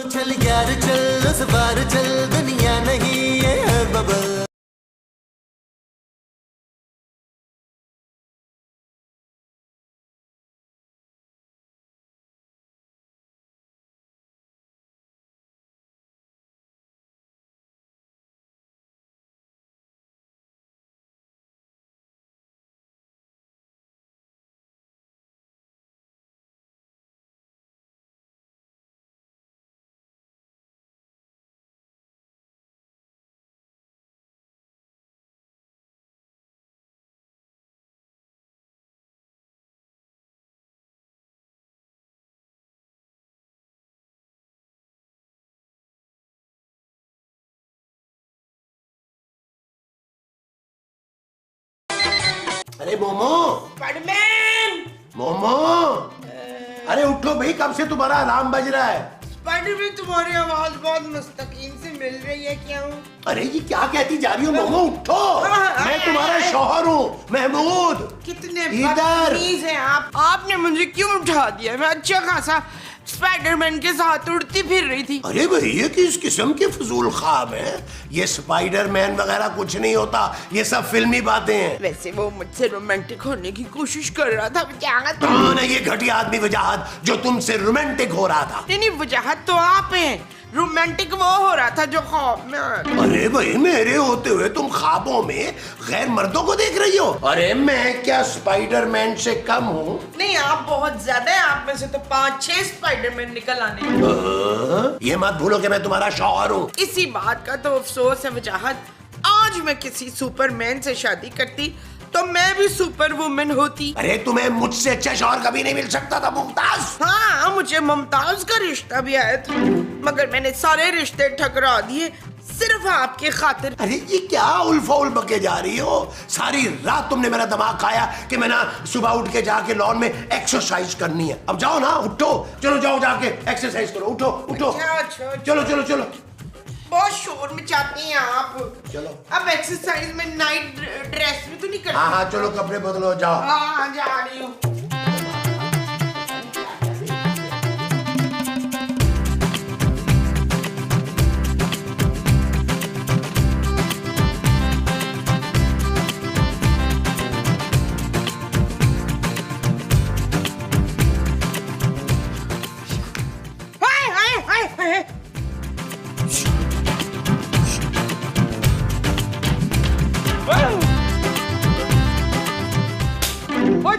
चल यार चल उस बार चल दुनिया नहीं ये है बबल। अरे मोमो, स्पाइडरमैन! मोमो, अरे उठो भाई, कब से तुम्हारा अलार्म बज रहा है? स्पाइडरमैन, तुम्हारी आवाज बहुत मुस्तकीम से मिल रही है क्या? अरे ये क्या कहती जा रही हो मोमो, उठो। मैं तुम्हारा शौहर हूँ महमूद। कितने इधर बदतमीज हैं आप। आपने मुझे क्यों उठा दिया? मैं अच्छा खासा स्पाइडरमैन के साथ उड़ती फिर रही थी। अरे भाई ये किस किस्म के फजूल ख्वाब है? ये स्पाइडरमैन वगैरह कुछ नहीं होता, ये सब फिल्मी बातें हैं। वैसे वो मुझसे रोमांटिक होने की कोशिश कर रहा था। वजाहत कौन है ये घटिया आदमी वजाहत जो तुमसे रोमांटिक हो रहा था? नहीं, वजाहत तो आप हैं। रोमांटिक वो हो रहा था जो ख्वाब में। अरे भाई मेरे होते हुए तुम ख्वाबों में गैर मर्दों को देख रही हो? अरे मैं क्या स्पाइडरमैन से कम हूँ? नहीं, आप बहुत ज्यादा हैं। आप में से तो 5-6 स्पाइडरमैन निकल आने। ये मत भूलो कि मैं तुम्हारा शौहर हूँ। इसी बात का तो अफसोस है वजाहत। आज मैं किसी सुपरमैन से शादी करती तो मैं भी सुपर वुमन होती। अरे तुम्हें मुझसे अच्छा शौहर कभी नहीं मिल सकता था मुमताज। हाँ, मुझे मुमताज का रिश्ता भी आया था, मगर मैंने सारे रिश्ते ठकरा दिए सिर्फ आपके खातिर। अरे ये क्या उल्फा बके जा रही हो? सारी रात तुमने मेरा दिमाग खाया कि मैं ना सुबह उठ के जाके लॉन में एक्सरसाइज करनी है। अब जाओ ना, उठो, चलो जाओ जाके एक्सरसाइज करो। उठो उठो, अच्छा, चलो चलो चलो। बहुत शोर मचाते हैं आप। चलो अब एक्सरसाइज में नाइट ड्रेस में तो नहीं करते? हाँ हाँ चलो, कपड़े बदलो, जाओ। हाँ, जा रही हूँ।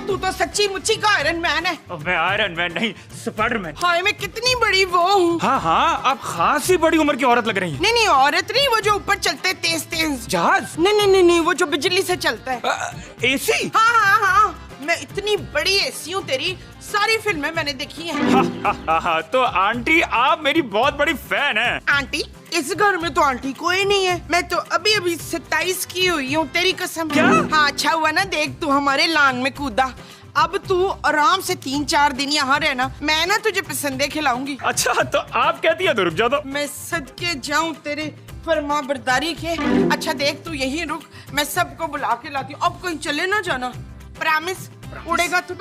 तू तो सच्ची मुच्ची का आयरन मैन है। मैं आयरन मैन नहीं, स्पाइडरमैन। हाय, मैं कितनी बड़ी वो हूँ। हाँ हाँ, आप खासी बड़ी उम्र की औरत लग रही हैं। नहीं नहीं, औरत नहीं, वो जो ऊपर चलते हैं तेज तेज जहाज। नहीं, वो जो बिजली से चलता है। एसी। हाँ, मैं इतनी बड़ी एसी हूँ, तेरी सारी फिल्में मैंने देखी हैं। तो आंटी आप मेरी बहुत बड़ी फैन हैं। आंटी? इस घर में तो आंटी कोई नहीं है। मैं तो अभी 27 की हुई हूँ, तेरी कसम। क्या? हाँ, अच्छा हुआ ना, देख तू हमारे लांग में कूदा। अब तू आराम से 3-4 दिन यहाँ रहना, मैं ना तुझे पसंदे खिलाऊंगी। अच्छा, तो आप कहती है तो रुक जाओ। मैं सदके जाऊं तेरे फरमा बरदारी के। अच्छा देख, तू यहीं रुक, मैं सबको बुला के लाती हूँ। अब कहीं चले ना जाना, प्रॉमिस। उड़ेगा तू।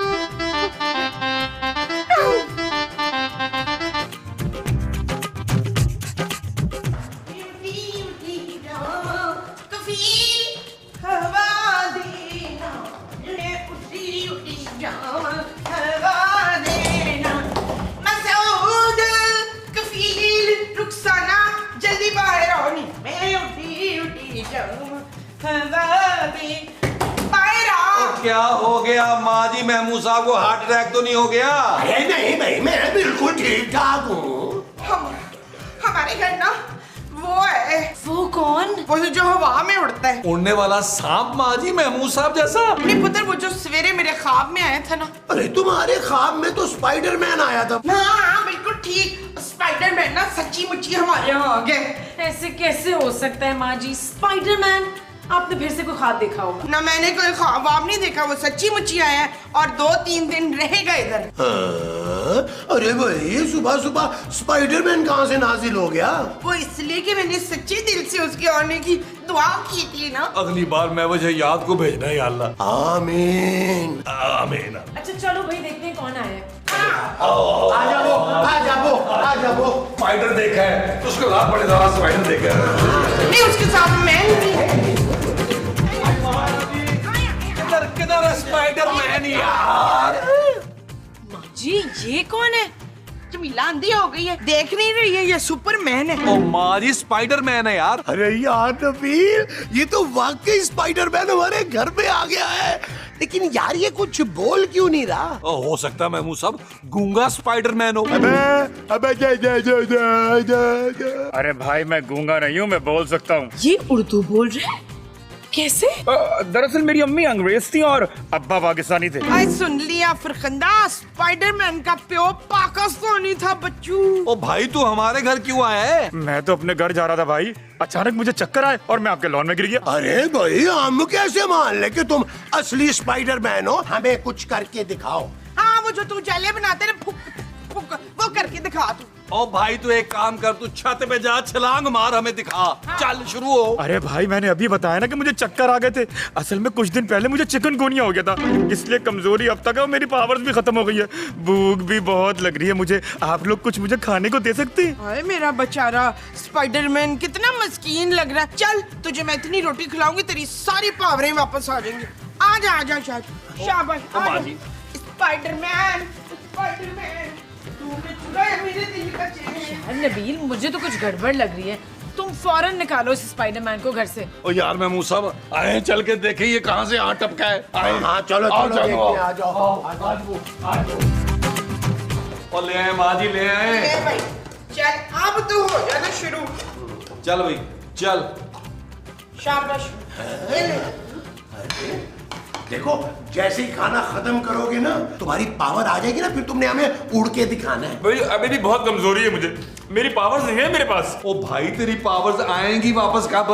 जल्दी बाहर आओ। नहीं, मैं उठी जाऊं। क्या हो गया माँ जी? महमूद साहब को हार्ट अटैक तो नहीं हो गया? अरे नहीं भाई, मैं बिल्कुल ठीक ठाक हूँ। हमारे घर ना वो है। वो कौन? वो जो हवा में उड़ता है, उड़ने वाला सांप माँ जी, महमूद साहब जैसा। नहीं पुत्र, वो जो सवेरे मेरे ख्वाब में आया था ना। अरे तुम्हारे ख्वाब में तो स्पाइडरमैन आया था। हाँ, बिल्कुल ठीक। स्पाइडरमैन ना सच्ची मुच्ची हमारे यहाँ आ गए। ऐसे कैसे हो सकता है माँ जी? स्पाइडरमैन? आपने फिर से कोई ख्वाब देखा होगा। ना, मैंने कोई ख्वाब नहीं देखा, वो सच्ची मुच्ची आया है और 2-3 दिन रहेगा इधर। हाँ? अरे भाई सुबह सुबह स्पाइडरमैन कहाँ से नाजिल हो गया? वो इसलिए कि मैंने सच्चे दिल से उसके आने की दुआ की थी ना। अगली बार मैं मुझे याद को भेजना है या अल्लाह। आमीन आमीन। अच्छा चलो भाई, देखते हैं कौन आया है। आ जाओ। स्पाइडर देखा है तो उसके साथ बड़े सारा स्पाइडर देखा है। नहीं उसके साथ मैं नहीं। किधर है स्पाइडर मैन यार? जी ये कौन है? जमीला अंधी हो गई है, देख नहीं रही है, ये सुपरमैन है। ओ माँ जी स्पाइडर मैन है यार। अरे यार नबील, ये तो वाकई स्पाइडरमैन हमारे घर में आ गया है। लेकिन यार ये कुछ बोल क्यों नहीं रहा? हो सकता है महमूद साहब गूंगा स्पाइडर मैन हो। अबे अरे भाई मैं गूंगा नहीं हूँ, मैं बोल सकता हूँ। ये उर्दू बोल रहे हैं? कैसे? दरअसल मेरी अम्मी अंग्रेज थी और अब्बा पाकिस्तानी थे। आई सुन लिया फरखंदा, स्पाइडरमैन का प्यो पाकिस्तानी था बच्चू। ओ भाई तू हमारे घर क्यों आया है? मैं तो अपने घर जा रहा था भाई, अचानक मुझे चक्कर आए और मैं आपके लॉन में गिर गया। अरे भाई हम कैसे मान ले कि तुम असली स्पाइडरमैन हो? हमें कुछ करके दिखाओ। हाँ वो जो तू जले बनाते ना फुक फुक, वो करके दिखा तू। ओ भाई तू एक काम कर, तू छत पे जा छलांग मार हमें दिखा। चल शुरू हो। अरे भाई मैंने अभी बताया ना कि मुझे चक्कर आ गए थे। असल में कुछ दिन पहले मुझे चिकनगुनिया हो गया था, इसलिए कमजोरी अब तक है और मेरी पावर्स भी खत्म हो गई है। भूख भी बहुत लग रही है मुझे, आप लोग कुछ मुझे खाने को दे सकते हैं? अरे मेरा बेचारा स्पाइडरमैन कितना मस्कीन लग रहा है। चल तुझे मैं इतनी रोटी खिलाऊंगी तेरी सारी पावरें वापस आ जाएंगी। आजा शाबाश। स्पाइडरमैन तूने चुराया मेरे दिल का चैन। यार नबील मुझे तो कुछ गड़बड़ लग रही है, तुम फौरन निकालो इस स्पाइडरमैन को घर से। ओ यार महमूद साहब आए चल के देखे ये कहाँ से आ टपका है। आए हाँ चलो आओ, चलो देखते हैं, आ जाओ। और ले आए माँ जी ले आए। ए भाई चल अब तू हो जाना शुरू। चल भाई चल। शाबाश ये ले। देखो जैसे ही खाना खत्म करोगे ना तुम्हारी पावर आ जाएगी ना, फिर तुमने हमें उड़ के दिखाना है। भाई अभी भी बहुत कमजोरी है मुझे, मेरी पावर्स नहीं है मेरे पास। ओ भाई तेरी पावर्स आएंगी वापस कब?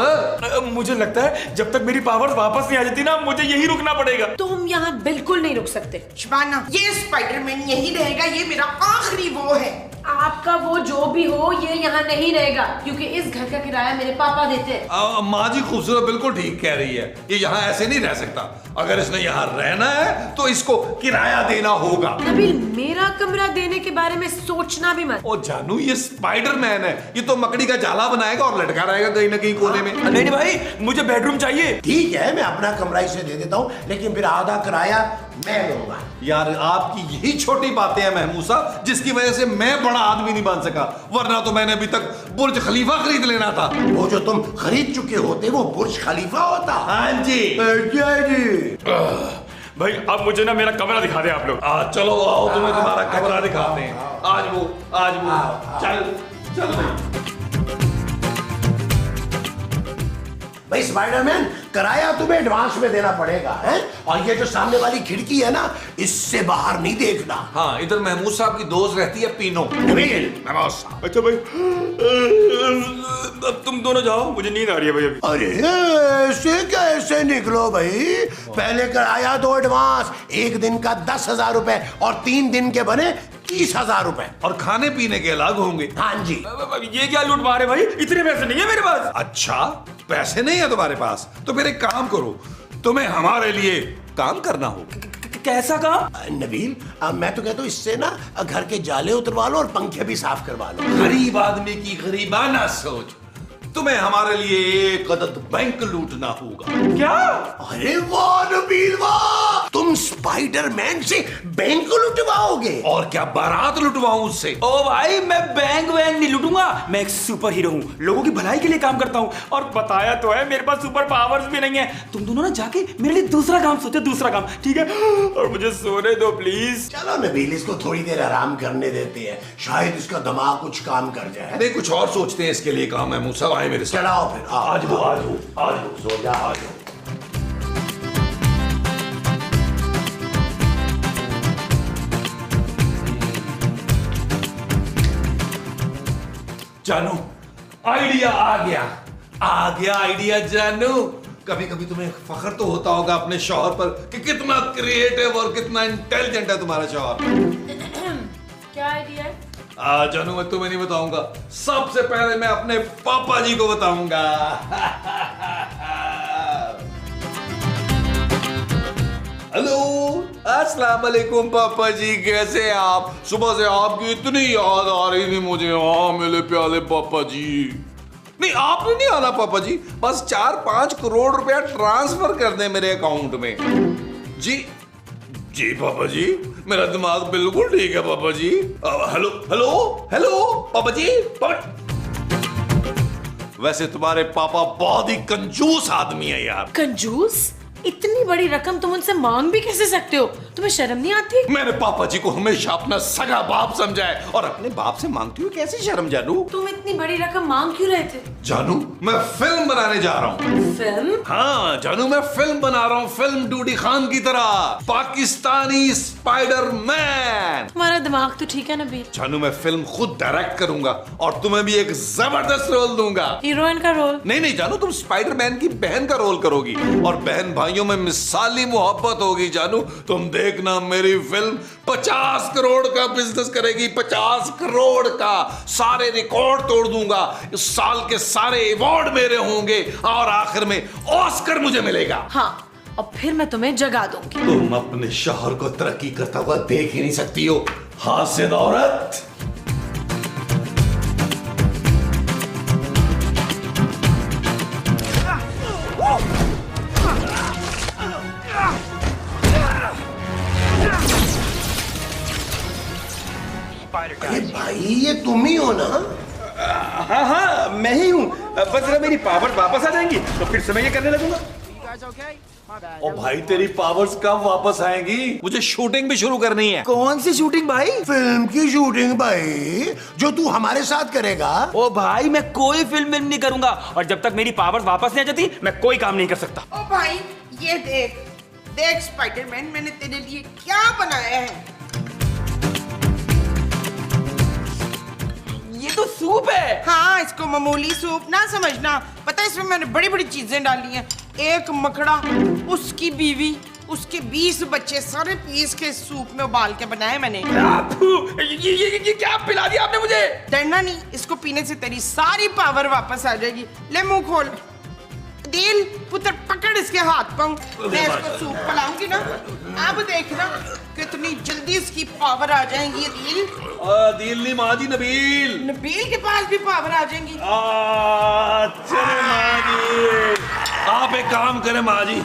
मुझे लगता है जब तक मेरी पावर्स वापस नहीं आ जाती ना मुझे यही रुकना पड़ेगा। तुम यहाँ बिल्कुल नहीं रुक सकते। शबाना ये स्पाइडरमैन यही रहेगा, ये मेरा आखिरी वो है। आपका वो जो भी हो ये यहाँ नहीं रहेगा, क्योंकि इस घर का किराया मेरे पापा देते हैं। माँ जी खूबसूरत बिल्कुल ठीक कह रही है, ये यहाँ ऐसे नहीं रह सकता। अगर इसने यहाँ रहना है तो इसको किराया देना होगा। नबील मेरा कमरा देने के बारे में सोचना भी मत। ओ जानू ये स्पाइडरमैन है, ये तो मकड़ी का जाला बनाएगा और लटका रहेगा कहीं ना कहीं कोने में। नहीं भाई मुझे बेडरूम चाहिए। ठीक है मैं अपना कमरा इसे दे देता हूँ, लेकिन फिर आधा किराया मैं लूंगा। यार आपकी यही छोटी बातें हैं महमूद साहब, जिसकी वजह से मैं बड़ा आदमी नहीं बन सका, वरना तो मैंने अभी तक बुर्ज खलीफा खरीद लेना था। वो जो तुम खरीद चुके होते वो बुर्ज खलीफा होता। हाँ जी। क्या जी? भाई अब मुझे ना मेरा कमरा दिखा दे आप लोग। चलो आओ तुम्हें तुम्हारा कमरा दिखाते हैं। आज वो चल चल भाई। भाई स्पाइडरमैन किराया तुम्हें एडवांस में देना पड़ेगा है, और ये जो सामने वाली खिड़की है ना इससे बाहर नहीं देखना। हाँ इधर महमूद साहब की दोस्त रहती है पीनो। महमूद साहब। अच्छा भाई अब तुम दोनों जाओ, मुझे नींद आ रही है भाई अभी। अरे ऐसे कैसे निकलो भाई, पहले किराया दो एडवांस, एक दिन का 10,000 रुपए और 3 दिन के बने 30,000 रुपए, और खाने पीने के अलग होंगे। हाँ जी। ये क्या लूट मारे भाई, इतने पैसे नहीं है मेरे पास। अच्छा पैसे नहीं है तुम्हारे पास, तो फिर एक काम करो, तुम्हें हमारे लिए काम करना होगा। कैसा काम? नबील मैं तो कहता हूँ इससे ना घर के जाले उतरवा लो और पंखे भी साफ करवा लो। गरीब आदमी की गरीबाना सोच, तुम्हें हमारे लिए एक अदद बैंक लूटना होगा। क्या? अरे वाह नबील वाह, तुम स्पाइडरमैन से बैंक लुटवाओगे? और क्या बारात लुटवाऊं उससे? ओ भाई मैं बैंक नहीं लूटूंगा, मैं एक सुपर हीरो हूँ, लोगों की भलाई के लिए काम करता हूँ, और बताया तो है मेरे पास सुपर पावर्स भी नहीं है। तुम दोनों ना जाके मेरे लिए दूसरा काम सोचो, दूसरा काम ठीक है, और मुझे सोने दो प्लीज। चलो नबील इसको थोड़ी देर आराम करने देते हैं, शायद इसका दिमाग कुछ काम कर जाए। नहीं कुछ और सोचते हैं इसके लिए काम है। मुझसे आए मेरे साथ। चलाओ फिर आज वो सो जा आज जानू आइडिया आ गया आइडिया जानू। कभी कभी तुम्हें फख्र तो होता होगा अपने शौहर पर कि कितना क्रिएटिव और कितना इंटेलिजेंट है तुम्हारा शौहर। क्या आइडिया है? जानू मैं तुम्हें नहीं बताऊंगा, सबसे पहले मैं अपने पापा जी को बताऊंगा। हेलो अस्सलाम वालेकुम पापा जी, कैसे हैं आप? सुबह से आपकी इतनी याद आ रही थी मुझे। हाँ मेरे प्यारे पापा जी। नहीं आपने नहीं आना पापा जी, बस 4-5 करोड़ रुपया ट्रांसफर कर दें मेरे अकाउंट में। जी जी पापा जी, मेरा दिमाग बिल्कुल ठीक है पापा जी। हेलो हेलो हेलो पापा जी। वैसे तुम्हारे पापा बहुत ही कंजूस आदमी है यार। कंजूस? इतनी बड़ी रकम तुम उनसे मांग भी कैसे सकते हो? तुम्हें शर्म नहीं आती? मेरे पापा जी को हमेशा अपना सगा बाप समझा है, और अपने बाप से मांगती हुई कैसी शर्म जानू? तुम इतनी बड़ी रकम मांग क्यों रहे थे? जानू मैं फिल्म बनाने जा रहा हूँ। फिल्म? हाँ जानू मैं फिल्म बना रहा हूँ, फिल्म डूडी खान की तरह, पाकिस्तानी स्पाइडरमैन। तुम्हारा दिमाग तो ठीक है नबील। जानू मैं फिल्म खुद डायरेक्ट करूंगा और तुम्हें भी एक जबरदस्त रोल दूंगा। हीरोइन का रोल? नहीं जानू, तुम स्पाइडरमैन की बहन का रोल करोगी, और बहन भाइयों में मिसाली मोहब्बत होगी। जानू तुम देखना मेरी फिल्म 50 करोड़ का बिजनेस करेगी, 50 करोड़ का। सारे रिकॉर्ड तोड़ दूंगा, इस साल के सारे अवार्ड मेरे होंगे, और आखिर में ऑस्कर मुझे मिलेगा। हाँ, और फिर मैं तुम्हें जगा दूंगी। तुम अपने शौहर को तरक्की करता हुआ देख ही नहीं सकती हो, हासिद औरत। अरे भाई ये तुम ही हो ना? हाँ हाँ मैं ही हूँ, बस जरा मेरी पावर वापस आ जाएंगी तो फिर से मैं ये करने लगूंगा। ओ भाई तेरी पावर्स कब वापस आएंगी? मुझे शूटिंग भी शुरू करनी है। कौन सी शूटिंग भाई? फिल्म की शूटिंग भाई, जो तू हमारे साथ करेगा। ओ भाई मैं कोई फिल्म नहीं करूंगा, और जब तक मेरी पावर वापस नहीं आ जाती मैं कोई काम नहीं कर सकता। ओ भाई ये देख देख स्पाइडरमैन, मैंने तेरे लिए क्या बनाया है। ये तो सूप है। हाँ, इसको मामूली सूप ना समझना, पता है इसमें मैंने बड़ी बड़ी चीजें डाली हैं। एक मकड़ा, उसकी बीवी, उसके 20 बच्चे, सारे पीस के सूप में उबाल के बनाए मैंने। ये क्या पिला दिया आपने मुझे? डरना नहीं, इसको पीने से तेरी सारी पावर वापस आ जाएगी। ले मुंह खोल। दिल पुत्र पकड़ इसके हाथ पाँव, मैं इसको सूप पिलाऊंगी ना, अब देखना कितनी जल्दी इसकी पावर आ जाएगी। दिल दिल नहीं माँ जी, नबील। नबील के पास भी पावर आ जाएंगी। चलो माँ जी, आप एक काम करें माँ जी,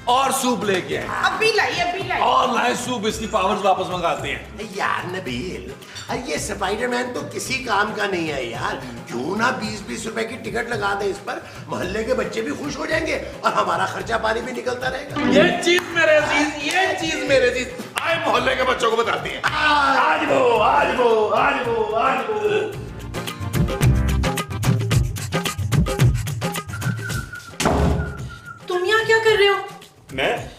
और सूप लेके आए। अभी लाई और लाए सूप, इसकी पावर्स वापस मंगाते हैं। यार नबील, ये स्पाइडरमैन तो किसी काम का नहीं है यार। क्यों ना 20-20 रुपए की टिकट लगा दे इस पर, मोहल्ले के बच्चे भी खुश हो जाएंगे और हमारा खर्चा पानी भी निकलता रहेगा। ये चीज मेरे अजीज आए मोहल्ले के बच्चों को बताते हैं। आज वो तुम यहाँ क्या कर रहे हो?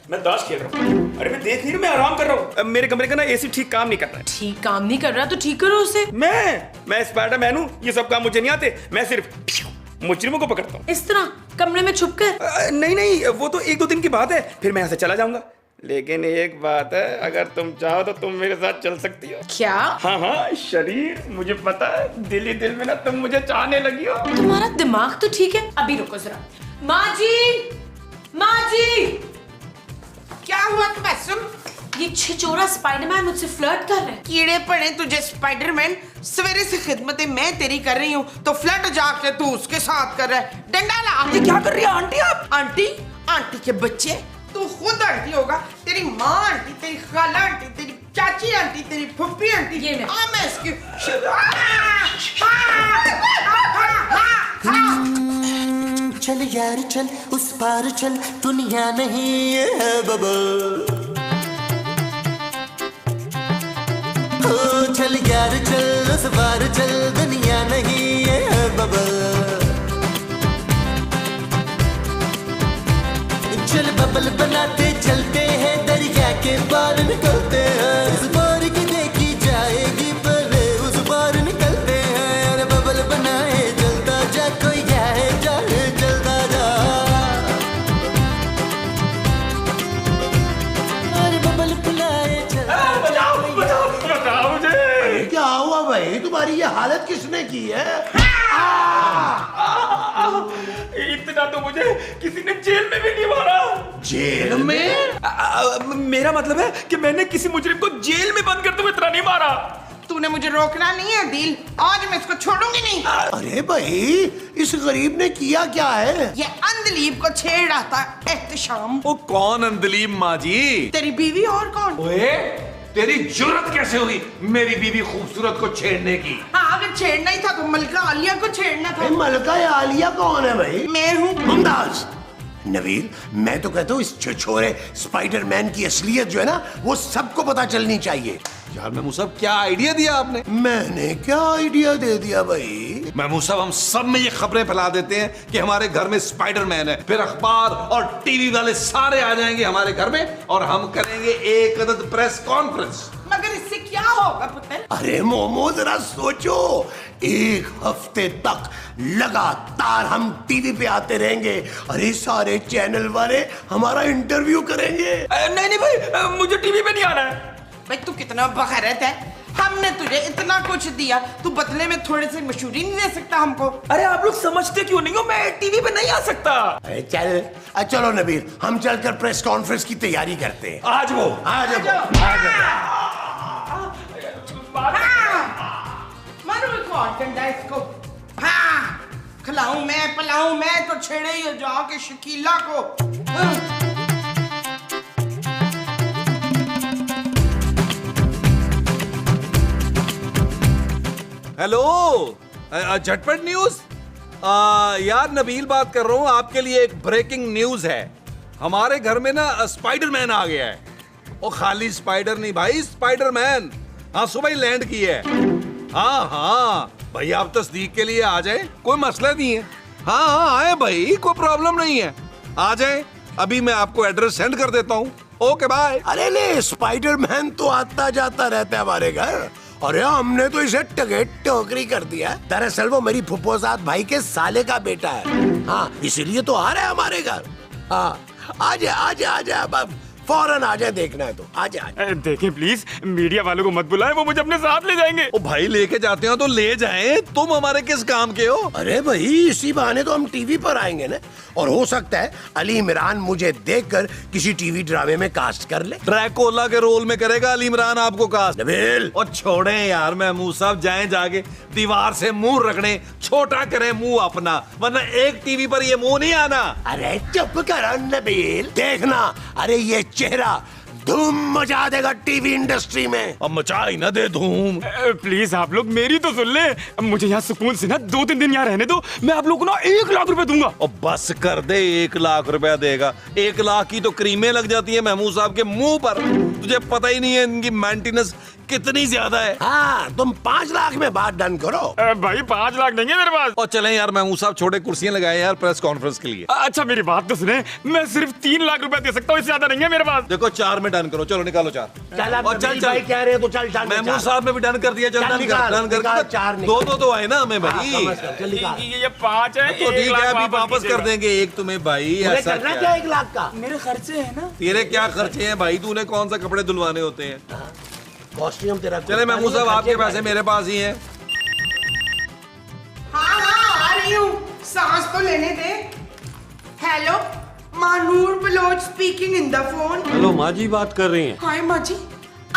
मैं ताश खेल रहा हूँ। अरे मैं देख नहीं रहा, मैं आराम कर रहा हूँ। मेरे कमरे का ना एसी ठीक काम नहीं कर रहा है। ठीक काम नहीं कर रहा तो ठीक करो उसे। मैं स्पाइडरमैन हूँ, ये सब काम मुझे नहीं आते। मैं सिर्फ मुजरिमों को पकड़ता हूँ। इस तरह कमरे में छुप कर? नहीं, वो तो 1-2 दिन की बात है, फिर मैं यहाँ से चला जाऊंगा। लेकिन एक बात है, अगर तुम चाहो तो तुम मेरे साथ चल सकती हो। क्या? हाँ शरीर, मुझे पता है दिल ही दिल में ना तुम मुझे चाहने लगी हो। तुम्हारा दिमाग तो ठीक है। अभी रुको जरा। माँ जी क्या हुआ तबस्सुम? ये छिचोरा स्पाइडरमैन मुझसे फ्लर्ट कर रहा है। कीड़े पड़े तुझे स्पाइडरमैन, सवेरे से खिदमतें मैं तेरी कर रही हूँ तो फ्लर्ट जाके तू उसके साथ कर रहा है। डंडा ला। ये क्या कर रही है आंटी आप? आंटी के बच्चे, तू खुद आंटी होगा। तेरी माँ आंटी, तेरी खाला आंटी, तेरी चाची आंटी, तेरी फुप्पी आंटी। ये ले। मैं इसकी चल यार चल, उस पार चल, दुनिया नहीं है बबल। ओ चल यार चल, उस पार चल, दुनिया नहीं है बबल। चल बबल बनाते चलते हैं, दरिया के पार निकलते हैं। इस बार की देखी जाएगी पहले, उस बार निकलते हैं। अरे बबल बनाए चलता जा, कोई जाए जाए चलता जा। अरे बबल बुलाए बताओ मुझे। क्या हुआ भाई, तुम्हारी ये हालत किसने की है? इतना तो मुझे किसी ने जेल में भी नहीं मारा। जेल में? मेरा मतलब है कि मैंने किसी मुजरिम को जेल में बंद करते हुए इतना नहीं मारा। तूने मुझे रोकना नहीं है दिल, आज मैं इसको छोड़ूंगी नहीं। अरे भाई, इस गरीब ने किया क्या है? ये अंधलीब को छेड़ रहा था एहतशाम। वो कौन अंधलीब माँ जी? तेरी बीवी और कौन? ओए, तेरी जुर्रत कैसे हुई मेरी बीवी खूबसूरत को छेड़ने की? हाँ, अगर छेड़ना ही था तो मलका आलिया को छेड़ना था। मलका आलिया कौन है भाई? मैं हूँ। मुमताज। नबील, मैं तो कहता हूँ इस छोरे स्पाइडरमैन की असलियत जो है ना, वो सबको पता चलनी चाहिए। यार महमूद साहब, क्या आइडिया दिया आपने? मैंने क्या आइडिया दे दिया भाई? महमूद साहब, हम सब में ये खबरें फैला देते हैं कि हमारे घर में स्पाइडरमैन है, फिर अखबार और टीवी वाले सारे आ जाएंगे हमारे घर में और हम करेंगे एक अदद प्रेस कॉन्फ्रेंस। मगर इससे क्या होगा पुत्र? अरे मोमो, जरा सोचो, एक हफ्ते तक लगातार हम टीवी पे आते रहेंगे। अरे सारे चैनल वाले हमारा इंटरव्यू करेंगे। नहीं नहीं भाई, मुझे टीवी पे नहीं आना है। भाई तू कितना बखैरत है, हमने तुझे इतना कुछ दिया, तू बदले में थोड़े से मशहूरी नहीं दे सकता हमको? अरे आप लोग समझते क्यों नहीं हो, मैं टीवी पे नहीं आ सकता। अरे चलो नबील, हम चलकर प्रेस कॉन्फ्रेंस की तैयारी करते हैं। आज वो मारो रिकॉर्ड डंडा इसको। हाँ, खिलाऊं मैं, पिलाऊं मैं, तो छेड़े ही जाके शकीला को। हेलो, झटपट न्यूज। यार नबील बात कर रहा हूँ, आपके लिए एक ब्रेकिंग न्यूज है। हमारे घर में ना स्पाइडरमैन आ गया है। और खाली स्पाइडर नहीं भाई, स्पाइडरमैन। हाँ, सुबह ही लैंड की है। हाँ भाई, आप तस्दीक के लिए आ जाए, कोई मसला नहीं है। हाँ आए भाई, कोई प्रॉब्लम नहीं है, आ जाए। अभी मैं आपको एड्रेस सेंड कर देता हूँ। Okay bye. अरे ले, स्पाइडरमैन तो आता जाता रहता है हमारे घर। अरे हमने तो इसे टोकरी कर दिया। दरअसल वो मेरी फुफोजाद भाई के साले का बेटा है। हाँ, इसीलिए तो आ रहा है हमारे घर। हाँ, आजा आजा आजा, अब फौरन आ जाए, देखना है तो आ जाए। देखें प्लीज, मीडिया वालों को मत बुलाएं, वो मुझे अपने साथ ले जाएंगे। ओ भाई, लेके जाते हो तो ले जाएं, तुम हमारे किस काम के हो? अरे भाई, इसी बहाने तो हम टीवी पर आएंगे ना, और हो सकता है अली इमरान मुझे देखकर किसी टीवी ड्रामे में कास्ट कर ले। ड्रैकोला के रोल में करेगा अली इमरान आपको कास्ट। नबील, और छोड़े यार महमूद साहब, जाएं जाके दीवार से मुंह रगड़े, छोटा करें मुंह अपना, वरना एक टीवी पर ये मुंह नहीं आना। अरे चुप करो नबील, देखना, अरे ये चेहरा धूम मचा देगा टीवी इंडस्ट्री में। अब मचा ही ना दे धूम। प्लीज आप लोग मेरी तो सुन ले, मुझे यहाँ सुकून से ना 2-3 दिन यहाँ रहने दो। मैं आप लोग को ना 1 लाख रुपए दूंगा। और बस कर दे, 1 लाख रुपया देगा? 1 लाख की तो क्रीमें लग जाती है महमूद साहब के मुंह पर। तुझे पता ही नहीं है इनकी मेंटेनेंस कितनी ज्यादा है। हाँ, तुम 5 लाख में बात डन करो। भाई 5 लाख नहीं है मेरे पास। और चलें यार महमूद साहब, छोटे कुर्सियां लगाए यार प्रेस कॉन्फ्रेंस के लिए। अच्छा मेरी बात तो सुने, मैं सिर्फ 3 लाख रुपए दे सकता हूँ, इससे ज्यादा नहीं है मेरे पास। देखो 4 में डन करो, चलो निकालो 4। और चल भाई कह रहे तो चल महमूद साहब ने भी डन कर दिया, चल डन कर। 4 दो तो आए ना हमें भाई। ये 5 है, तो ठीक है, अभी वापस कर देंगे 1 तुम्हें भाई। ऐसा करना क्या? क्या 1 लाख का? मेरे खर्चे है ना। तेरे क्या खर्चे हैं भाई? तूने कौन सा कपड़े धुलवाने होते हैं? कॉस्ट्यूम तेरा। चले महमूद साहब, आपके पैसे मेरे पास ही हैं। हाँ हाँ, आ रही हूँ, सांस तो लेने दे। Hello, Manoor Baloch speaking in the phone. Hello, माँ जी बात कर रही हैं? हाय माँ जी,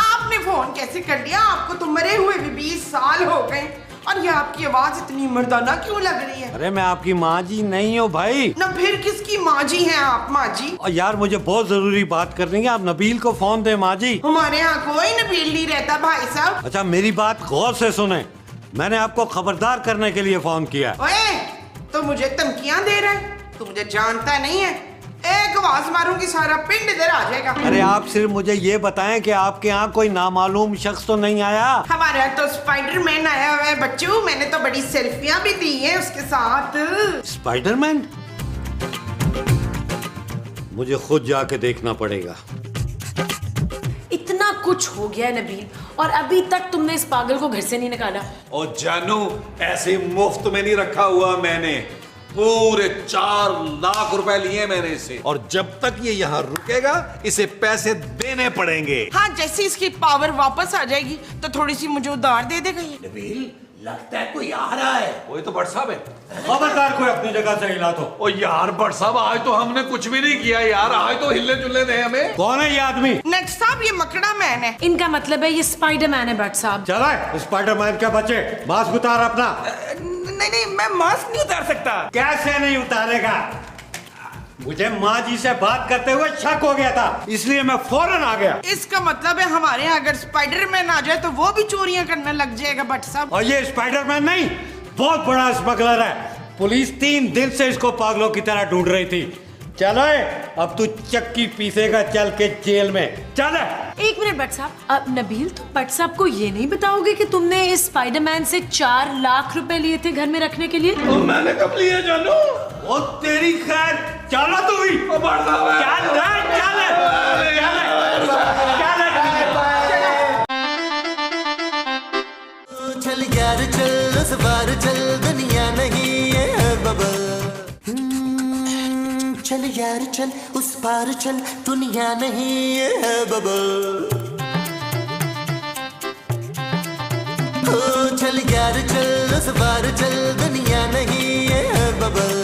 आपने फोन कैसे कर लिया? आपको तो मरे हुए भी 20 साल हो गए, और ये आपकी आवाज इतनी मर्दाना क्यों लग रही है? अरे मैं आपकी माँ जी नहीं हूँ भाई। ना फिर किसकी माँ जी हैं आप माँ जी? और यार मुझे बहुत जरूरी बात करनी है, आप नबील को फोन दे माँ जी। हमारे यहाँ कोई नबील नहीं रहता भाई साहब। अच्छा मेरी बात गौर से सुने, मैंने आपको खबरदार करने के लिए फोन किया। ओए, तो मुझे धमकियां दे रहा है? तू मुझे जानता नहीं है, एक आवाज मारूंगी सारा पिंड इधर आ जाएगा। अरे आप सिर्फ मुझे ये बताएं कि आपके यहाँ कोई नामालूम शख्स तो नहीं आया? हमारे यहाँ तो स्पाइडरमैन आया हुआ है बच्चों, मैंने तो बड़ी सेल्फियां भी दी हैं उसके साथ। स्पाइडरमैन? मुझे खुद जाके देखना पड़ेगा। इतना कुछ हो गया नबील, और अभी तक तुमने इस पागल को घर से नहीं निकाला। और जानू, ऐसे मुफ्त में नहीं रखा हुआ मैंने, पूरे 4 लाख रुपए लिए मैंने इसे, और जब तक ये यहाँ रुकेगा इसे पैसे देने पड़ेंगे। हाँ, जैसे इसकी पावर वापस आ जाएगी तो थोड़ी सी मुझे उधार दे देगा ये। नबील, लगता है कोई आ रहा है। वही तो भट्ट साहब है। खबरदार कोई अपनी जगह से हिला तो। ओ यार भट्ट साहब, आज तो हमने कुछ भी नहीं किया यार, आज तो हिलने जुलने दे हमें। कौन है ये आदमी? नेक्स्ट साहब, ये मकड़ा मैन है। इनका मतलब है ये स्पाइडरमैन है भट्ट साहब। चला स्पाइडरमैन के बच्चे, मास्क उतार अपना। नहीं नहीं, मैं मास्क नहीं उतार सकता। कैसे नहीं उतारेगा? मुझे माँ जी से बात करते हुए शक हो गया था, इसलिए मैं फौरन आ गया। इसका मतलब है हमारे यहाँ अगर स्पाइडरमैन आ जाए तो वो भी चोरियां करने लग जाएगा भट्ट साहब। और ये स्पाइडरमैन नहीं, बहुत बड़ा स्मगलर है। पुलिस 3 दिन से इसको पागलों की तरह ढूंढ रही थी। चलो अब तू चक्की पीसेगा चल के जेल में। चल। एक मिनट भट्ट साहब, अब नबील तुम भट्ट साहब को ये नहीं बताओगे कि तुमने इस स्पाइडरमैन से 4 लाख रुपए लिए थे घर में रखने के लिए? तो मैंने कब लिए जानू? ओ तेरी खैर, चलो तू भी। भट्ट साहब चल यार चल, उस बार चल, दुनिया नहीं है बबल। चल यार चल, उस पार चल, दुनिया नहीं है बबल। ओ चल यार चल, उस पार चल, दुनिया नहीं है बबल।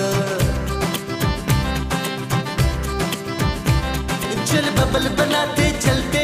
चल बबल बनाते चलते